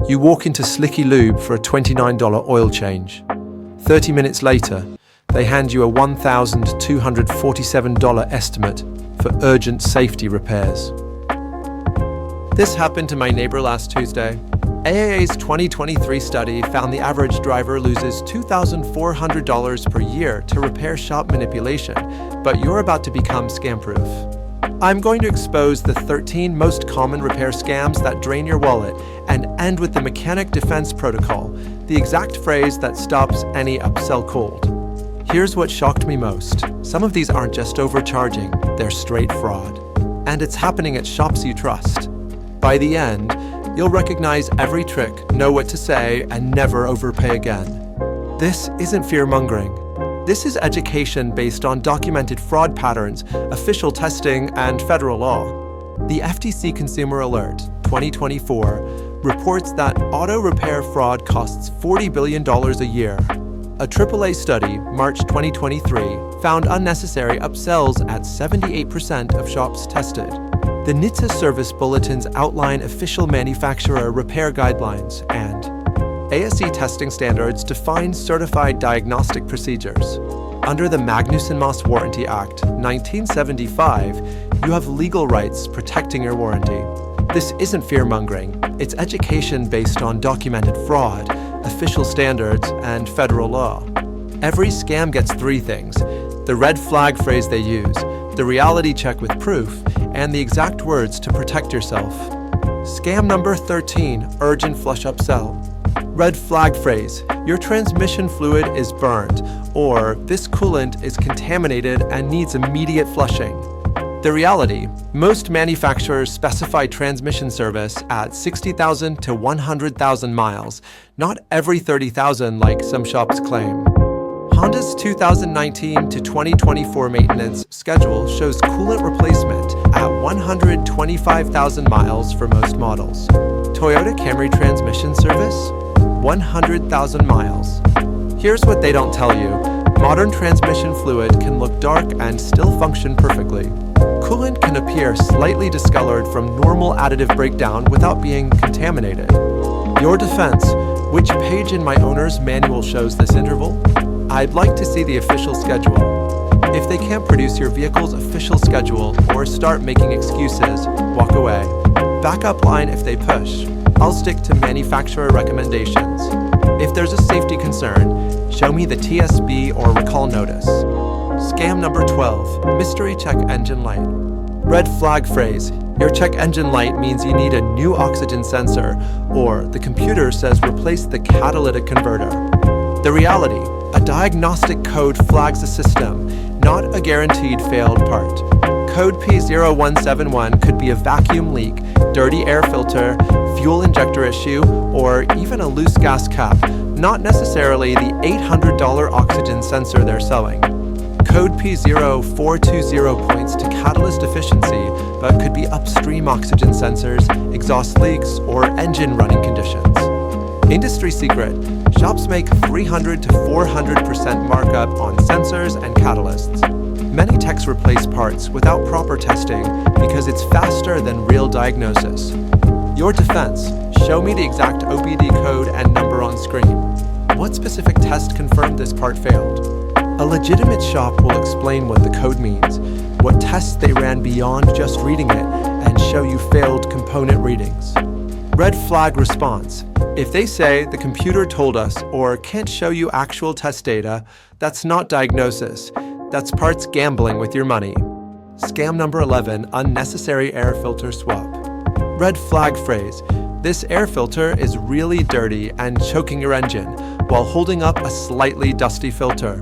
You walk into Slicky Lube for a $29 oil change. 30 minutes later, they hand you a $1,247 estimate for urgent safety repairs. This happened to my neighbor last Tuesday. AAA's 2023 study found the average driver loses $2,400 per year to repair shop manipulation, but you're about to become scam-proof. I'm going to expose the 13 most common repair scams that drain your wallet and end with the mechanic defense protocol, the exact phrase that stops any upsell cold. Here's what shocked me most. Some of these aren't just overcharging, they're straight fraud. And it's happening at shops you trust. By the end, you'll recognize every trick, know what to say, and never overpay again. This isn't fear-mongering. This is education based on documented fraud patterns, official testing, and federal law. The FTC Consumer Alert 2024 reports that auto repair fraud costs $40 billion a year. A AAA study, March 2023, found unnecessary upsells at 78% of shops tested. The NHTSA service bulletins outline official manufacturer repair guidelines, and ASE testing standards define certified diagnostic procedures. Under the Magnuson-Moss Warranty Act, 1975, you have legal rights protecting your warranty. This isn't fear-mongering, it's education based on documented fraud, official standards, and federal law. Every scam gets three things: the red flag phrase they use, the reality check with proof, and the exact words to protect yourself. Scam number 13, urgent flush upsell. Red flag phrase, your transmission fluid is burned, or this coolant is contaminated and needs immediate flushing. The reality, most manufacturers specify transmission service at 60,000 to 100,000 miles, not every 30,000 like some shops claim. Honda's 2019 to 2024 maintenance schedule shows coolant replacement at 125,000 miles for most models. Toyota Camry transmission service, 100,000 miles. Here's what they don't tell you. Modern transmission fluid can look dark and still function perfectly. Coolant can appear slightly discolored from normal additive breakdown without being contaminated. Your defense, which page in my owner's manual shows this interval? I'd like to see the official schedule. If they can't produce your vehicle's official schedule or start making excuses, walk away. Backup line if they push. I'll stick to manufacturer recommendations. If there's a safety concern, show me the TSB or recall notice. Scam number 12, mystery check engine light. Red flag phrase, your check engine light means you need a new oxygen sensor, or the computer says replace the catalytic converter. The reality, a diagnostic code flags the system, not a guaranteed failed part. Code P0171 could be a vacuum leak, dirty air filter, fuel injector issue, or even a loose gas cap, not necessarily the $800 oxygen sensor they're selling. Code P0420 points to catalyst efficiency, but could be upstream oxygen sensors, exhaust leaks, or engine running conditions. Industry secret, shops make 300 to 400% markup on sensors and catalysts. Many techs replace parts without proper testing because it's faster than real diagnosis. Your defense, show me the exact OBD code and number on screen. What specific test confirmed this part failed? A legitimate shop will explain what the code means, what tests they ran beyond just reading it, and show you failed component readings. Red flag response. If they say the computer told us or can't show you actual test data, that's not diagnosis. That's parts gambling with your money. Scam number 11, unnecessary air filter swap. Red flag phrase. This air filter is really dirty and choking your engine while holding up a slightly dusty filter.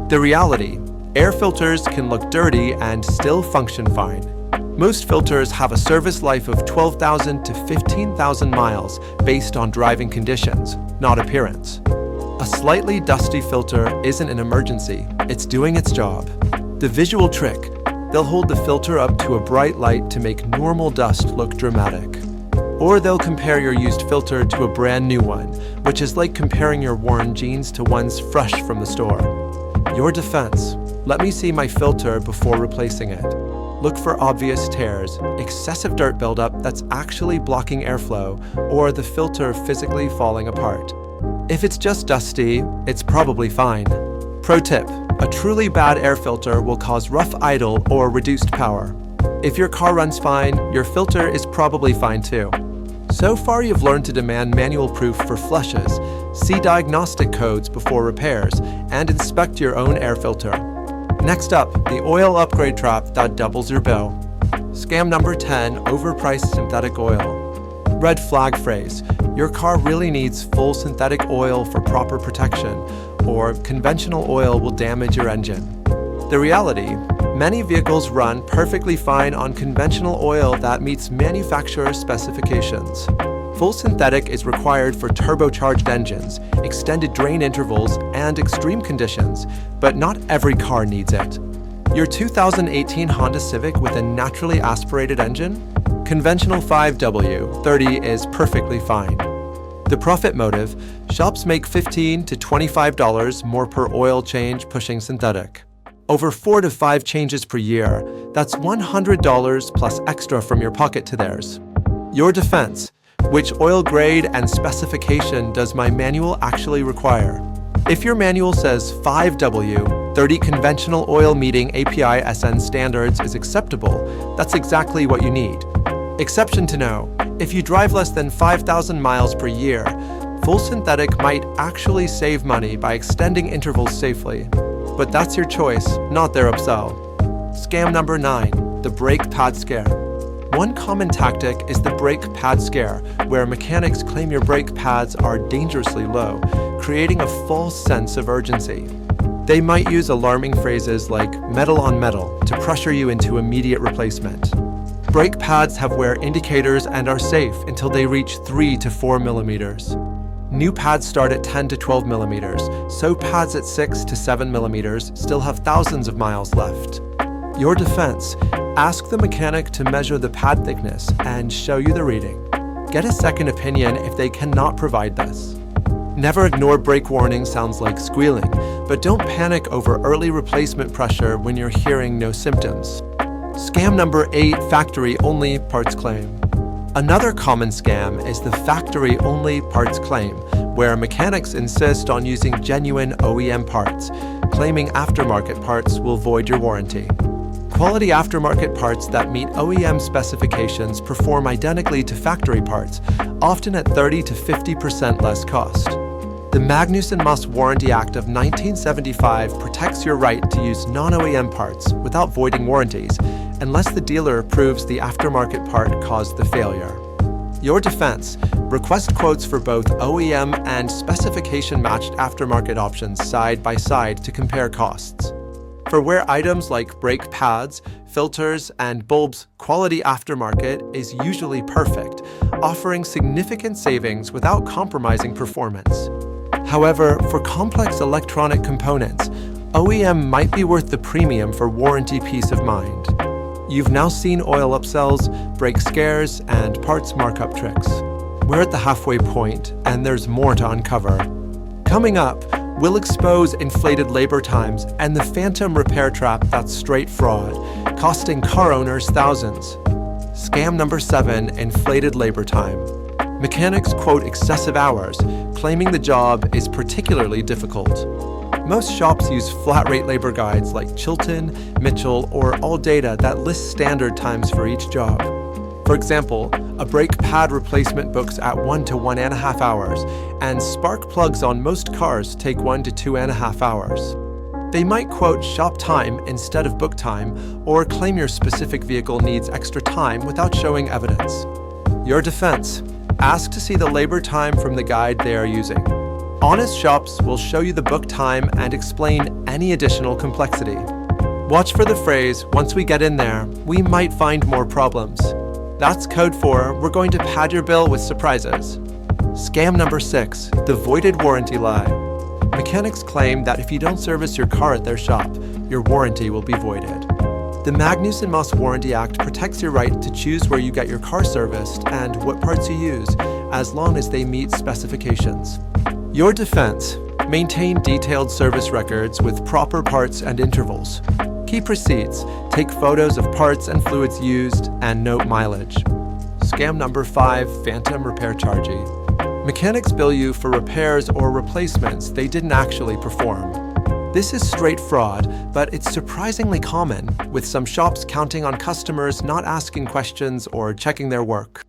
The reality, air filters can look dirty and still function fine. Most filters have a service life of 12,000 to 15,000 miles based on driving conditions, not appearance. A slightly dusty filter isn't an emergency, it's doing its job. The visual trick, they'll hold the filter up to a bright light to make normal dust look dramatic. Or they'll compare your used filter to a brand new one, which is like comparing your worn jeans to ones fresh from the store. Your defense, let me see my filter before replacing it. Look for obvious tears, excessive dirt buildup that's actually blocking airflow, or the filter physically falling apart. If it's just dusty, it's probably fine. Pro tip: a truly bad air filter will cause rough idle or reduced power. If your car runs fine, your filter is probably fine too. So far you've learned to demand manual proof for flushes, see diagnostic codes before repairs, and inspect your own air filter. Next up, the oil upgrade trap that doubles your bill. Scam number 10, overpriced synthetic oil. Red flag phrase: your car really needs full synthetic oil for proper protection, or conventional oil will damage your engine. The reality: many vehicles run perfectly fine on conventional oil that meets manufacturer specifications. Full synthetic is required for turbocharged engines, extended drain intervals, and extreme conditions, but not every car needs it. Your 2018 Honda Civic with a naturally aspirated engine? Conventional 5W30 is perfectly fine. The profit motive: shops make $15 to $25 more per oil change pushing synthetic. Over 4 to 5 changes per year, that's $100 plus extra from your pocket to theirs. Your defense: which oil grade and specification does my manual actually require? If your manual says 5W30 conventional oil meeting API SN standards is acceptable, that's exactly what you need. Exception to know: if you drive less than 5,000 miles per year, full synthetic might actually save money by extending intervals safely. But that's your choice, not their upsell. Scam number 9, the brake pad scare. One common tactic is the brake pad scare, where mechanics claim your brake pads are dangerously low, creating a false sense of urgency. They might use alarming phrases like metal on metal to pressure you into immediate replacement. Brake pads have wear indicators and are safe until they reach 3 to 4 millimeters. New pads start at 10 to 12 millimeters, so pads at 6 to 7 millimeters still have thousands of miles left. Your defense: ask the mechanic to measure the pad thickness and show you the reading. Get a second opinion if they cannot provide this. Never ignore brake warning sounds like squealing, but don't panic over early replacement pressure when you're hearing no symptoms. Scam number 8, factory-only parts claim. Another common scam is the factory-only parts claim, where mechanics insist on using genuine OEM parts, claiming aftermarket parts will void your warranty. Quality aftermarket parts that meet OEM specifications perform identically to factory parts, often at 30 to 50% less cost. The Magnuson-Moss Warranty Act of 1975 protects your right to use non-OEM parts without voiding warranties, unless the dealer proves the aftermarket part caused the failure. Your defense: request quotes for both OEM and specification-matched aftermarket options side by side to compare costs. For where items like brake pads, filters, and bulbs, quality aftermarket is usually perfect, offering significant savings without compromising performance. However, for complex electronic components, OEM might be worth the premium for warranty peace of mind. You've now seen oil upsells, brake scares, and parts markup tricks. We're at the halfway point, and there's more to uncover. Coming up, we'll expose inflated labor times and the phantom repair trap that's straight fraud, costing car owners thousands. Scam number 7, inflated labor time. Mechanics quote excessive hours, claiming the job is particularly difficult. Most shops use flat-rate labor guides like Chilton, Mitchell, or AllData that list standard times for each job. For example, a brake pad replacement books at 1 to 1.5 hours, and spark plugs on most cars take 1 to 2.5 hours. They might quote shop time instead of book time, or claim your specific vehicle needs extra time without showing evidence. Your defense: ask to see the labor time from the guide they are using. Honest shops will show you the book time and explain any additional complexity. Watch for the phrase, "once we get in there, we might find more problems." That's code for we're going to pad your bill with surprises. Scam number 6, the voided warranty lie. Mechanics claim that if you don't service your car at their shop, your warranty will be voided. The Magnuson-Moss Warranty Act protects your right to choose where you get your car serviced and what parts you use, as long as they meet specifications. Your defense: Maintain detailed service records with proper parts and intervals. Keep receipts, take photos of parts and fluids used, and note mileage. Scam number 5, phantom repair chargey. Mechanics bill you for repairs or replacements they didn't actually perform. This is straight fraud, but it's surprisingly common, with some shops counting on customers not asking questions or checking their work.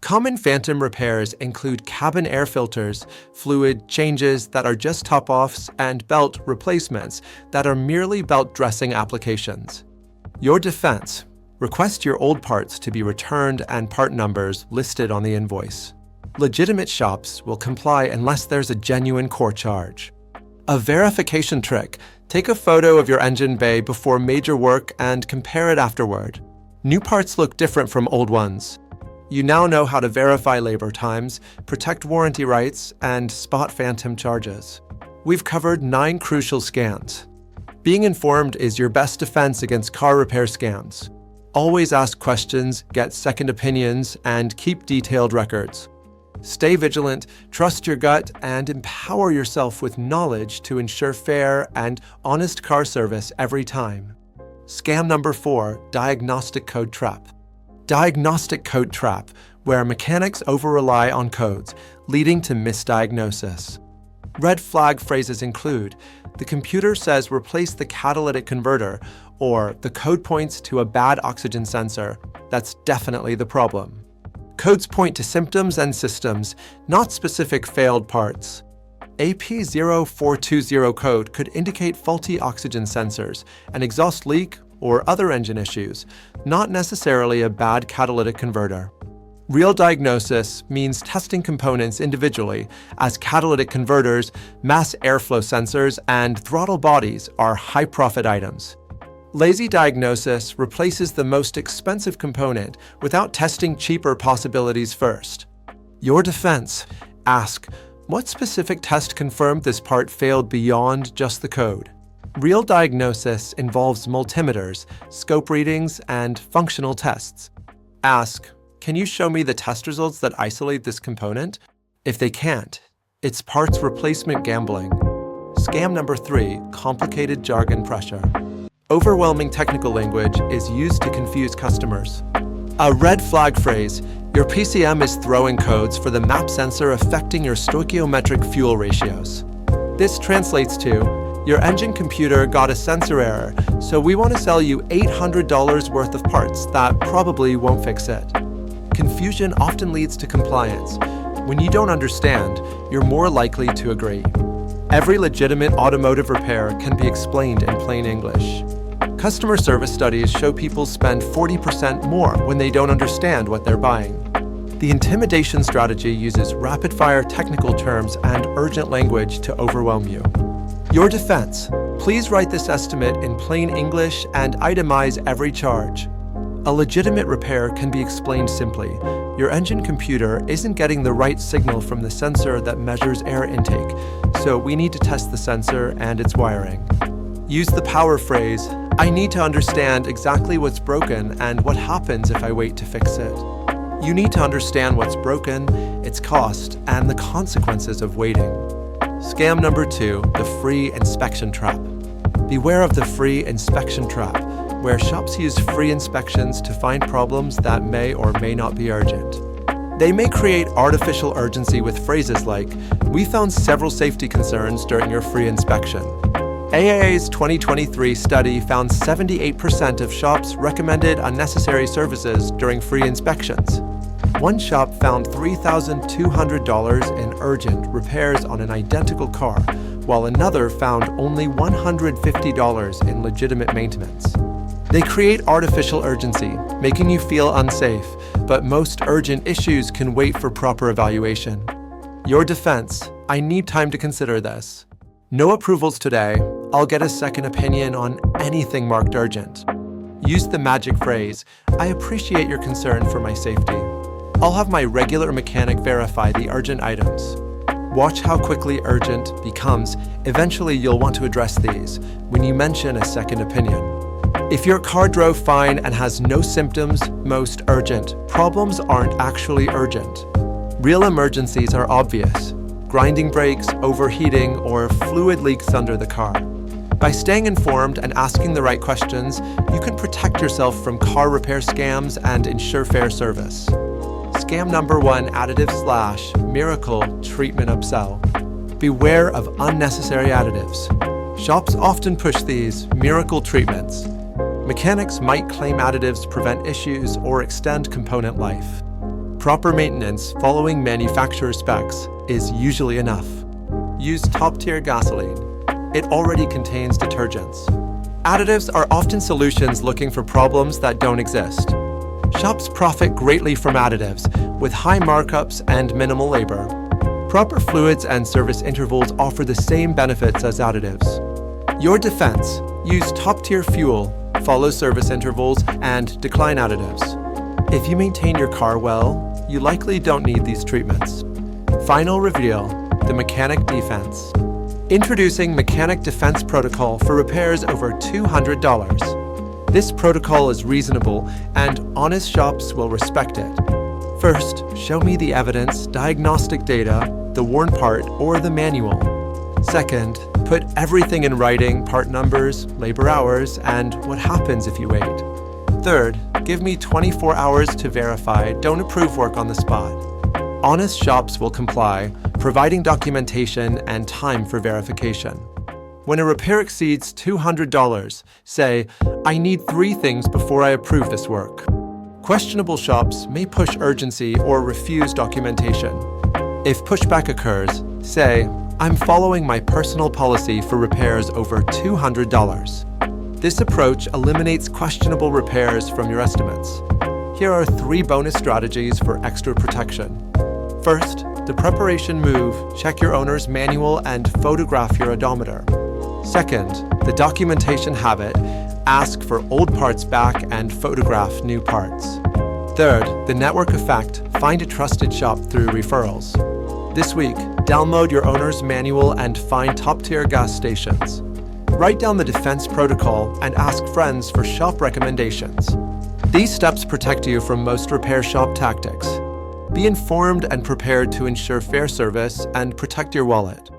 Common phantom repairs include cabin air filters, fluid changes that are just top-offs, and belt replacements that are merely belt dressing applications. Your defense: request your old parts to be returned and part numbers listed on the invoice. Legitimate shops will comply unless there's a genuine core charge. A verification trick: take a photo of your engine bay before major work and compare it afterward. New parts look different from old ones. You now know how to verify labor times, protect warranty rights, and spot phantom charges. We've covered 9 crucial scams. Being informed is your best defense against car repair scams. Always ask questions, get second opinions, and keep detailed records. Stay vigilant, trust your gut, and empower yourself with knowledge to ensure fair and honest car service every time. Scam number 4, diagnostic code trap. Diagnostic code trap, where mechanics over-rely on codes, leading to misdiagnosis. Red flag phrases include, the computer says replace the catalytic converter, or the code points to a bad oxygen sensor. That's definitely the problem. Codes point to symptoms and systems, not specific failed parts. AP0420 code could indicate faulty oxygen sensors, an exhaust leak, or other engine issues, not necessarily a bad catalytic converter. Real diagnosis means testing components individually, as catalytic converters, mass airflow sensors, and throttle bodies are high-profit items. Lazy diagnosis replaces the most expensive component without testing cheaper possibilities first. Your defense: ask, what specific test confirmed this part failed beyond just the code? Real diagnosis involves multimeters, scope readings, and functional tests. Ask, can you show me the test results that isolate this component? If they can't, it's parts replacement gambling. Scam number 3, complicated jargon pressure. Overwhelming technical language is used to confuse customers. A red flag phrase: your PCM is throwing codes for the map sensor affecting your stoichiometric fuel ratios. This translates to, your engine computer got a sensor error, so we want to sell you $800 worth of parts that probably won't fix it. Confusion often leads to compliance. When you don't understand, you're more likely to agree. Every legitimate automotive repair can be explained in plain English. Customer service studies show people spend 40% more when they don't understand what they're buying. The intimidation strategy uses rapid-fire technical terms and urgent language to overwhelm you. Your defense: please write this estimate in plain English and itemize every charge. A legitimate repair can be explained simply. Your engine computer isn't getting the right signal from the sensor that measures air intake, so we need to test the sensor and its wiring. Use the power phrase: I need to understand exactly what's broken and what happens if I wait to fix it. You need to understand what's broken, its cost, and the consequences of waiting. Scam number 2, the free inspection trap. Beware of the free inspection trap, where shops use free inspections to find problems that may or may not be urgent. They may create artificial urgency with phrases like, we found several safety concerns during your free inspection. AAA's 2023 study found 78% of shops recommended unnecessary services during free inspections. One shop found $3,200 in urgent repairs on an identical car, while another found only $150 in legitimate maintenance. They create artificial urgency, making you feel unsafe, but most urgent issues can wait for proper evaluation. Your defense: I need time to consider this. No approvals today. I'll get a second opinion on anything marked urgent. Use the magic phrase, I appreciate your concern for my safety. I'll have my regular mechanic verify the urgent items. Watch how quickly urgent becomes. Eventually, you'll want to address these when you mention a second opinion. If your car drove fine and has no symptoms, most urgent. Problems aren't actually urgent. Real emergencies are obvious. grinding brakes, overheating, or fluid leaks under the car. By staying informed and asking the right questions, you can protect yourself from car repair scams and ensure fair service. Scam number 1, additive / miracle treatment upsell. Beware of unnecessary additives. Shops often push these miracle treatments. Mechanics might claim additives prevent issues or extend component life. Proper maintenance following manufacturer specs is usually enough. Use top-tier gasoline. It already contains detergents. Additives are often solutions looking for problems that don't exist. Shops profit greatly from additives, with high markups and minimal labor. Proper fluids and service intervals offer the same benefits as additives. Your defense: use top-tier fuel, follow service intervals, and decline additives. If you maintain your car well, you likely don't need these treatments. Final reveal: the Mechanic Defense. Introducing Mechanic Defense Protocol for repairs over $200. This protocol is reasonable, and honest shops will respect it. First, show me the evidence, diagnostic data, the worn part, or the manual. Second, put everything in writing: part numbers, labor hours, and what happens if you wait. Third, give me 24 hours to verify, don't approve work on the spot. Honest shops will comply, providing documentation and time for verification. When a repair exceeds $200, say, "I need 3 things before I approve this work." Questionable shops may push urgency or refuse documentation. If pushback occurs, say, "I'm following my personal policy for repairs over $200. This approach eliminates questionable repairs from your estimates. Here are 3 bonus strategies for extra protection. First, the preparation move: check your owner's manual and photograph your odometer. Second, the documentation habit: ask for old parts back and photograph new parts. Third, the network effect: find a trusted shop through referrals. This week, download your owner's manual and find top-tier gas stations. Write down the defense protocol and ask friends for shop recommendations. These steps protect you from most repair shop tactics. Be informed and prepared to ensure fair service and protect your wallet.